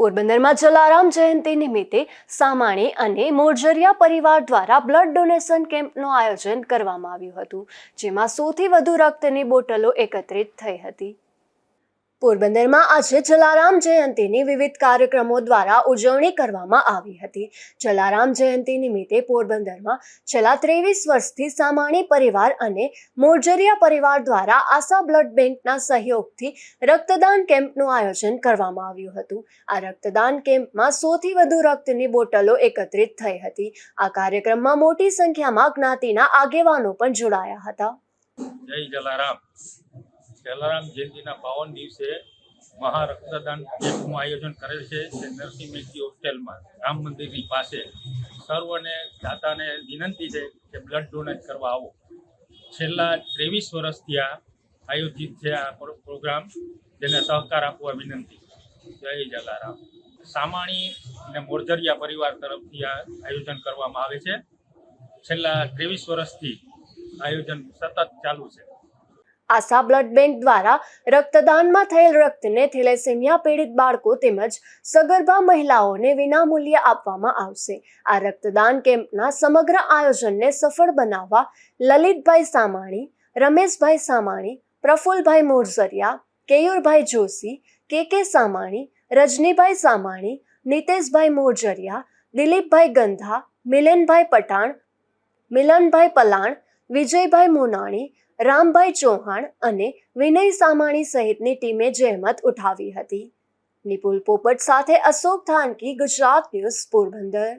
પોરબંદરમાં જલારામ જયંતિ નિમિત્તે સામાણી અને મોરજરિયા પરિવાર દ્વારા બ્લડ ડોનેશન કેમ્પનું આયોજન કરવામાં આવ્યું હતું, જેમાં 100થી વધુ રક્તની બોટલો એકત્રિત થઈ હતી। પોરબંદરમાં આજે જલારામ જયંતિની વિવિધ કાર્યક્રમો દ્વારા ઉજવણી કરવામાં આવી હતી। જલારામ જયંતિ નિમિત્તે પોરબંદરમાં છેલ્લા 23 વર્ષથી સામાણી પરિવાર અને મોરજરિયા પરિવાર દ્વારા આશા બ્લડ બેંકના સહયોગથી રક્તદાન કેમ્પનું આયોજન કરવામાં આવ્યું હતું। આ રક્તદાન કેમ્પમાં 100થી વધુ રક્તની બોટલો એકત્રિત થઈ હતી। આ કાર્યક્રમમાં મોટી સંખ્યામાં જ્ઞાતિના આગેવાનો પણ જોડાયા હતા। જય જલારામ। જલારામ જયંતિના પાવન દિવસે મહા રક્તદાન કેમ્પનું આયોજન કરેલ છે જે નરસિંહ મહેતી હોસ્ટેલમાં રામ મંદિરની પાસે સર્વને દાતાને વિનંતી છે કે બ્લડ ડોનેટ કરવા આવો। છેલ્લા 23 વર્ષથી આ આયોજિત છે આ પ્રોગ્રામ, જેને સહકાર આપવા વિનંતી। જય જલારામ। સામાણી અને મોરજરિયા પરિવાર તરફથી આ આયોજન કરવામાં આવે છે। છેલ્લા 23 વર્ષથી આયોજન સતત ચાલુ છે। આશા બ્લડ બેંક દ્વારા રક્તદાનમાં થયેલ રક્તને થેલેસેમિયા પીડિત બાળકો તેમજ સગર્ભા મહિલાઓને વિનામૂલ્યે આપવામાં આવશે। આ રક્તદાન કેમ્પના સમગ્ર આયોજનને સફળ બનાવવા લલિતભાઈ સામાણી, રમેશભાઈ સામાણી, પ્રફુલભાઈ મોરજરિયા, કેયુરભાઈ જોશી, કે સામાણી, રજનીભાઈ સામાણી, નીતેશભાઈ મોરજરિયા, દિલીપભાઈ ગંધા, મિલનભાઈ પઠાણ, મિલનભાઈ પલાણ, વિજયભાઈ મોનાણી, રામભાઈ ચૌહાણ અને વિનય સામાણી સહિતની ટીમે જહેમત ઉઠાવી હતી। નિપુલ પોપટ સાથે અશોક થાનકી, ગુજરાત ન્યૂઝ, પોરબંદર।